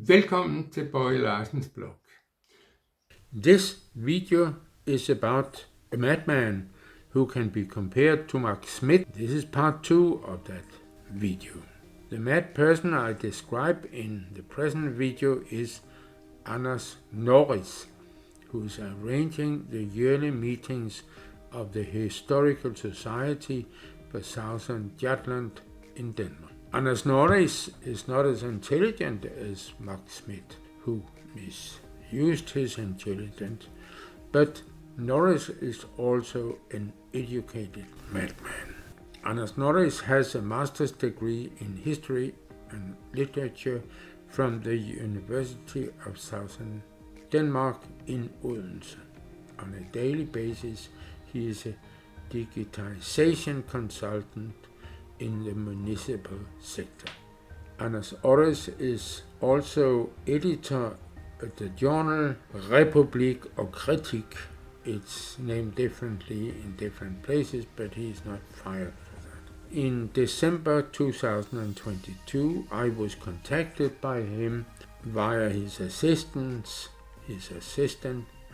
Velkommen til Bøje Larsens blog. This video is about a madman who can be compared to SCHMIDT. This is part 2 of that video. The mad person I describe in the present video is NORRIS, who is arranging the yearly meetings of the Historical Society for Southern Jutland in Denmark. NORRIS is not as intelligent as SCHMIDT, who misused his intelligence, but NORRIS is also an educated madman. NORRIS has a master's degree in history and literature from the University of Southern Denmark in Odense. On a daily basis, he is a digitization consultant in the municipal sector. NORRIS is also editor at the journal Republik og Kritik. It's named differently in different places, but he's not fired for that. In December 2022, I was contacted by him via his assistant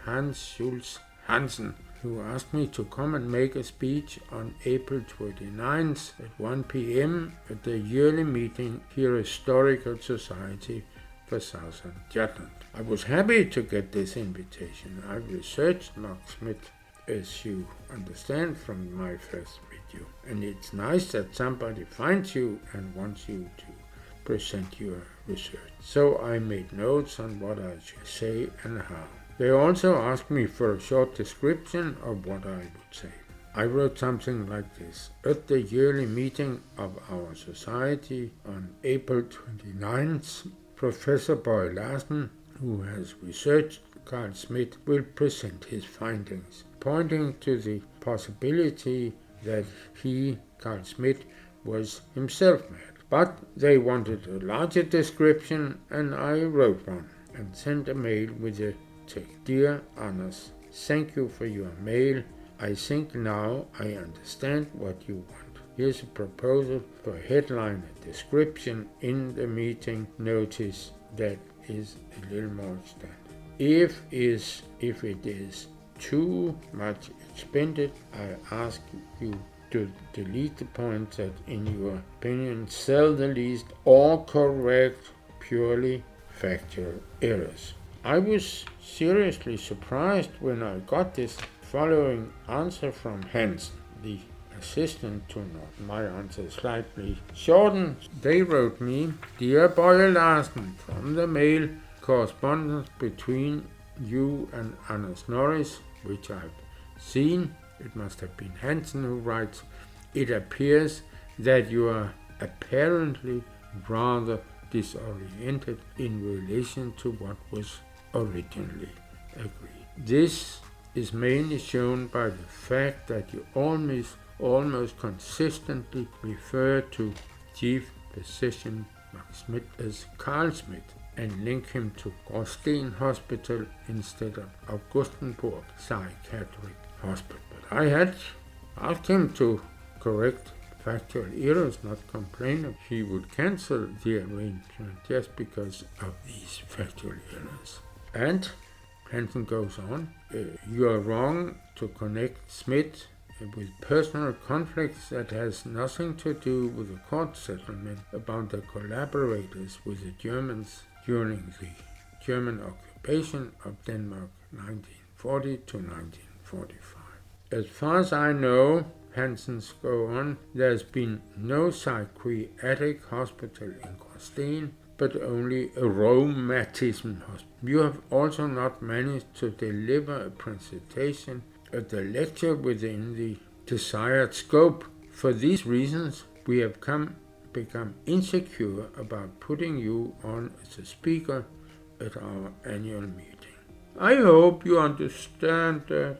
Hans Schulz Hansen, who asked me to come and make a speech on April 29th at 1 p.m. at the yearly meeting here at Historical Society for Southern Jutland. I was happy to get this invitation. I researched SCHMIDT, as you understand from my first video, and it's nice that somebody finds you and wants you to present your research. So I made notes on what I should say and how. They also asked me for a short description of what I would say. I wrote something like this. At the yearly meeting of our society on April 29th, Professor Bøje Larsen, who has researched Carl Schmidt, will present his findings, pointing to the possibility that he, Carl Schmidt, was himself mad. But they wanted a larger description, and I wrote one and sent a mail with a text. Dear Anders, thank you for your mail. I think now I understand what you want. Here's a proposal for a headline and description in the meeting notice that is a little more standard. If it is too much expended, I ask you to delete the points that, in your opinion, sell the least or correct purely factual errors. I was seriously surprised when I got this following answer from Hansen, the assistant to my answer slightly shortened. They wrote me, Dear Bøje Larsen, from the mail correspondence between you and NORRIS, which I've seen, it must have been Hansen who writes, it appears that you are apparently rather disoriented in relation to what was originally agreed. This is mainly shown by the fact that you almost consistently refer to Chief Physician SCHMIDT as Carl Schmidt and link him to Gråsten Hospital instead of Augustenborg Psychiatric Hospital. But I had asked him to correct factual errors, not complain. He would cancel the arrangement just because of these factual errors. And Hansen goes on, you are wrong to connect Schmidt with personal conflicts that has nothing to do with the court settlement about the collaborators with the Germans during the German occupation of Denmark 1940 to 1945. As far as I know, Hansens go on, there's been no psychiatric hospital in Gråsten, but only a rheumatism hospital. You have also not managed to deliver a presentation at the lecture within the desired scope. For these reasons, we have become insecure about putting you on as a speaker at our annual meeting. I hope you understand that.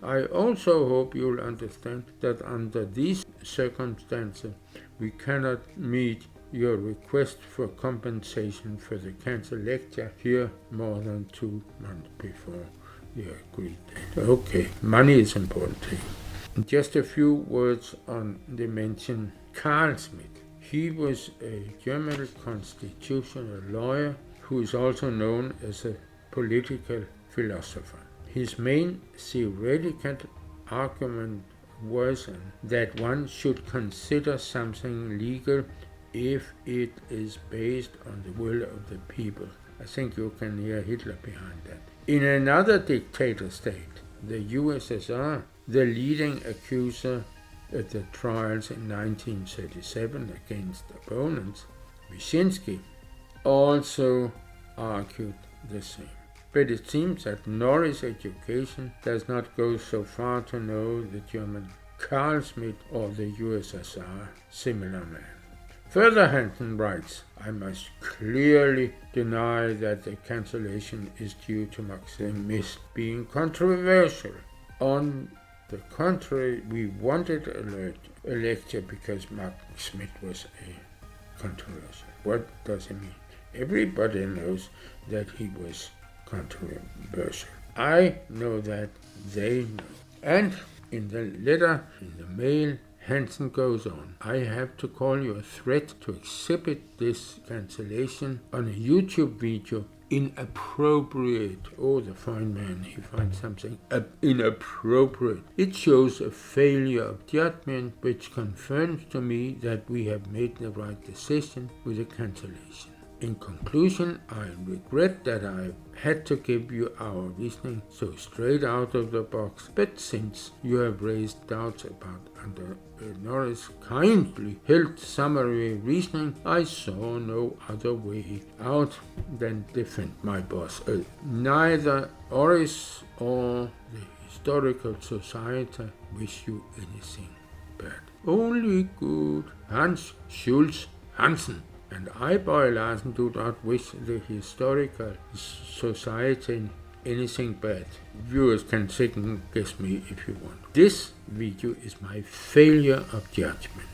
I also hope you'll understand that under these circumstances, we cannot meet your request for compensation for the cancelled lecture here more than 2 months before the agreed date. Okay, money is important here. Just a few words on the mentioned Carl Schmidt. He was a German constitutional lawyer who is also known as a political philosopher. His main theoretical argument was that one should consider something legal if it is based on the will of the people. I think you can hear Hitler behind that. In another dictator state, the USSR, the leading accuser at the trials in 1937 against opponents, Wyszynski, also argued the same. But it seems that NORRIS education does not go so far to know the German Carl SCHMIDT or the USSR similar man. Further, Hansen writes, I must clearly deny that the cancellation is due to Maximus being controversial. On the contrary, we wanted a lecture because SCHMIDT was a controversial. What does it mean? Everybody knows that he was controversial. I know that, they know. And in the letter, in the mail, Hansen goes on, I have to call you a threat to exhibit this cancellation on a YouTube video inappropriate. Oh, the fine man, he finds something inappropriate. It shows a failure of judgment which confirms to me that we have made the right decision with the cancellation. In conclusion, I regret that I had to give you our reasoning so straight out of the box, but since you have raised doubts about under NORRIS' kindly held summary reasoning, I saw no other way out than defend my boss. Neither NORRIS or the Historical Society wish you anything bad. Only good. Hans Schulz Hansen. And I, Bøje Larsen, do not wish the Historical Society anything bad. Viewers can second guess me if you want. This video is my failure of judgment.